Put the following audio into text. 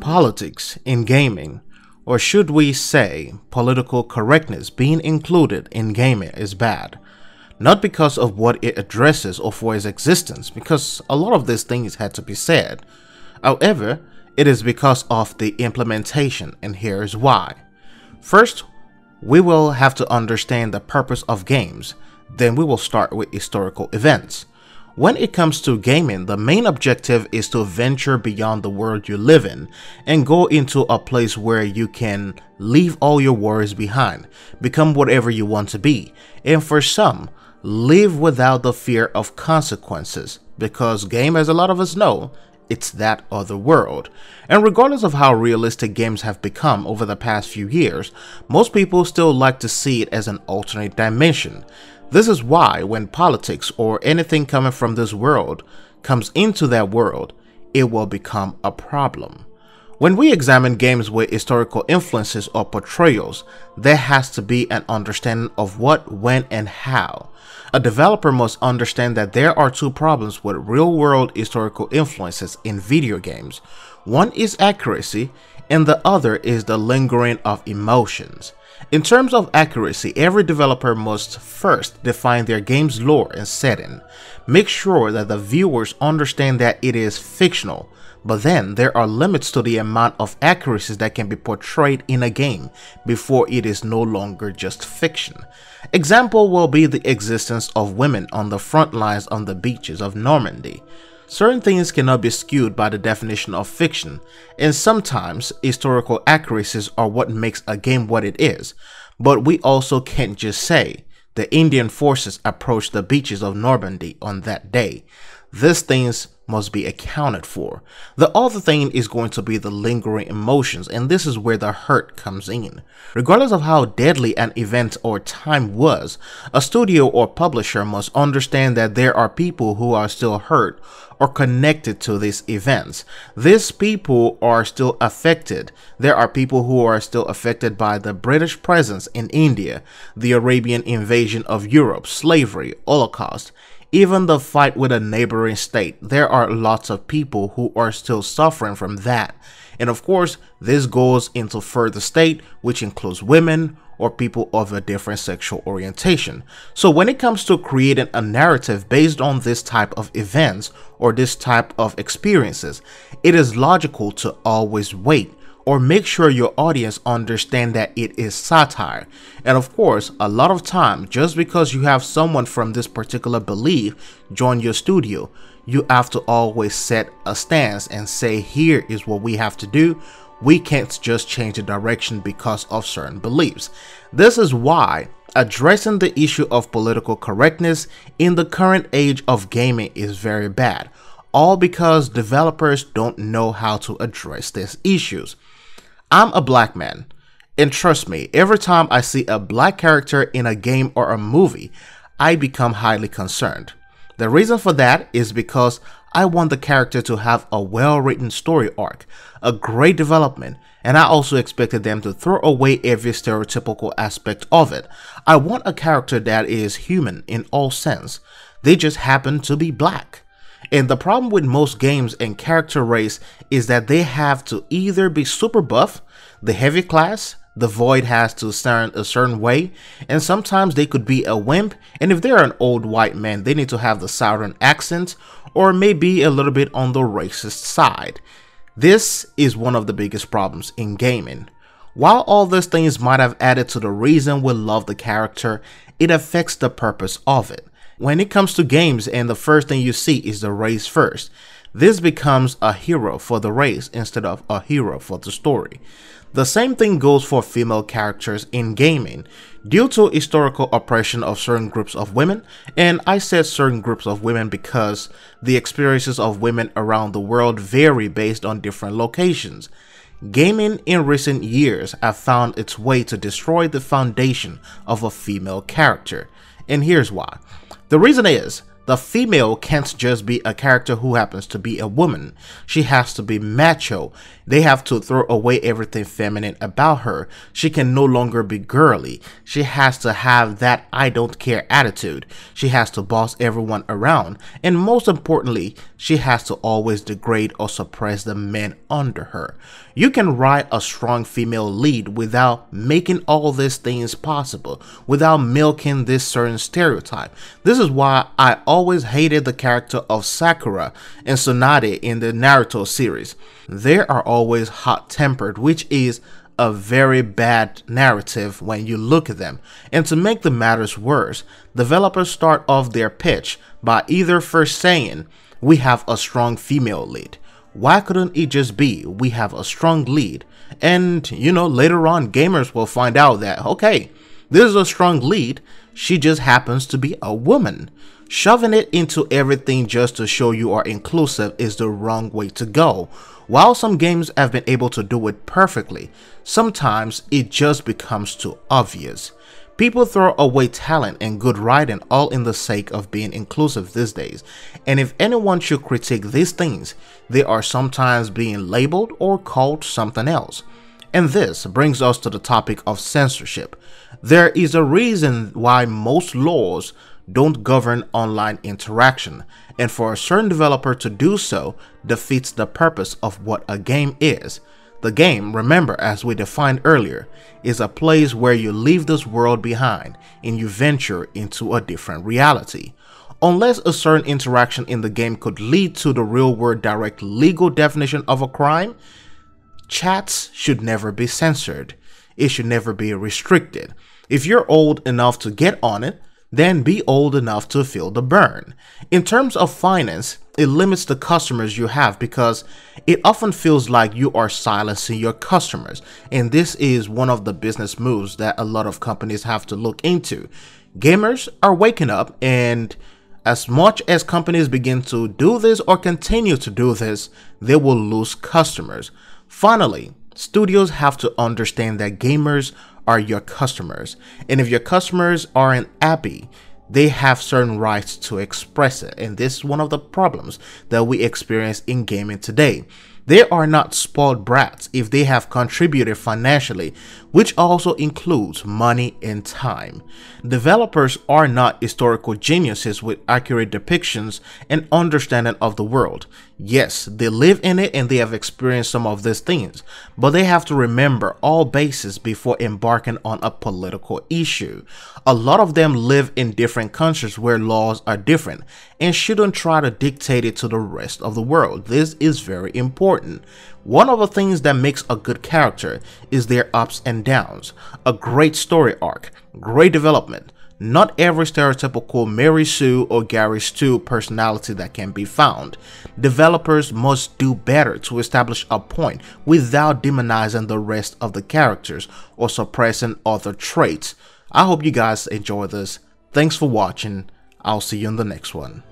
politics in gaming, or should we say political correctness being included in gaming, is bad. Not because of what it addresses or for its existence, because a lot of these things had to be said. However, it is because of the implementation, and here is why. First, we will have to understand the purpose of games, then we will start with historical events. When it comes to gaming, the main objective is to venture beyond the world you live in and go into a place where you can leave all your worries behind, become whatever you want to be, and for some, live without the fear of consequences, because game, as a lot of us know, it's that other world. And regardless of how realistic games have become over the past few years, most people still like to see it as an alternate dimension. This is why when politics or anything coming from this world comes into that world, it will become a problem. When we examine games with historical influences or portrayals, there has to be an understanding of what, when, and how. A developer must understand that there are two problems with real-world historical influences in video games. One is accuracy, and the other is the lingering of emotions. In terms of accuracy, every developer must first define their game's lore and setting. Make sure that the viewers understand that it is fictional, but then there are limits to the amount of accuracies that can be portrayed in a game before it is no longer just fiction. Example will be the existence of women on the front lines on the beaches of Normandy. Certain things cannot be skewed by the definition of fiction, and sometimes historical accuracies are what makes a game what it is, but we also can't just say the Indian forces approached the beaches of Normandy on that day. These things must be accounted for. The other thing is going to be the lingering emotions, and this is where the hurt comes in. Regardless of how deadly an event or time was, a studio or publisher must understand that there are people who are still hurt or connected to these events. These people are still affected. There are people who are still affected by the British presence in India, the Arabian invasion of Europe, slavery, Holocaust, even the fight with a neighboring state. There are lots of people who are still suffering from that. And of course, this goes into further state, which includes women or people of a different sexual orientation. So when it comes to creating a narrative based on this type of events or this type of experiences, it is logical to always wait or make sure your audience understand that it is satire. And of course, a lot of time, just because you have someone from this particular belief join your studio, you have to always set a stance and say, here is what we have to do. We can't just change the direction because of certain beliefs. This is why addressing the issue of political correctness in the current age of gaming is very bad, all because developers don't know how to address these issues. I'm a black man, and trust me, every time I see a black character in a game or a movie, I become highly concerned. The reason for that is because I want the character to have a well-written story arc, a great development, and I also expected them to throw away every stereotypical aspect of it. I want a character that is human in all sense. They just happen to be black. And the problem with most games and character race is that they have to either be super buff, the heavy class, the void has to sound a certain way, and sometimes they could be a wimp, and if they're an old white man, they need to have the southern accent, or maybe a little bit on the racist side. This is one of the biggest problems in gaming. While all these things might have added to the reason we love the character, it affects the purpose of it. When it comes to games and the first thing you see is the race first, this becomes a hero for the race instead of a hero for the story. The same thing goes for female characters in gaming. Due to historical oppression of certain groups of women, and I said certain groups of women because the experiences of women around the world vary based on different locations, gaming in recent years have found its way to destroy the foundation of a female character. And here's why. The reason is, the female can't just be a character who happens to be a woman. She has to be macho They have to throw away everything feminine about her. She can no longer be girly. She has to have that I don't care attitude. She has to boss everyone around. And most importantly, she has to always degrade or suppress the men under her. You can write a strong female lead without making all these things possible, without milking this certain stereotype. This is why I always hated the character of Sakura and Tsunade in the Naruto series. They are always hot-tempered, which is a very bad narrative when you look at them. And to make the matters worse, developers start off their pitch by either first saying, "We have a strong female lead." Why couldn't it just be, "We have a strong lead"? And later on gamers will find out that, okay, this is a strong lead, she just happens to be a woman. Shoving it into everything just to show you are inclusive is the wrong way to go. While some games have been able to do it perfectly, sometimes it just becomes too obvious. People throw away talent and good writing all in the sake of being inclusive these days, and if anyone should critique these things, they are sometimes being labeled or called something else. And this brings us to the topic of censorship. There is a reason why most laws don't govern online interaction, and for a certain developer to do so defeats the purpose of what a game is. The game, remember, as we defined earlier, is a place where you leave this world behind and you venture into a different reality. Unless a certain interaction in the game could lead to the real-world direct legal definition of a crime, chats should never be censored. It should never be restricted. If you're old enough to get on it, then be old enough to feel the burn. In terms of finance, it limits the customers you have because it often feels like you are silencing your customers, and this is one of the business moves that a lot of companies have to look into. Gamers are waking up, and as much as companies begin to do this or continue to do this, they will lose customers. Finally, studios have to understand that gamers are your customers, and if your customers aren't happy, they have certain rights to express it, and this is one of the problems that we experience in gaming today. They are not spoiled brats if they have contributed financially, which also includes money and time. Developers are not historical geniuses with accurate depictions and understanding of the world. Yes, they live in it and they have experienced some of these things, but they have to remember all bases before embarking on a political issue. A lot of them live in different countries where laws are different and shouldn't try to dictate it to the rest of the world. This is very important. One of the things that makes a good character is their ups and downs, a great story arc, great development. Not every stereotypical Mary Sue or Gary Stu personality that can be found. Developers must do better to establish a point without demonizing the rest of the characters or suppressing other traits. I hope you guys enjoy this. Thanks for watching. I'll see you in the next one.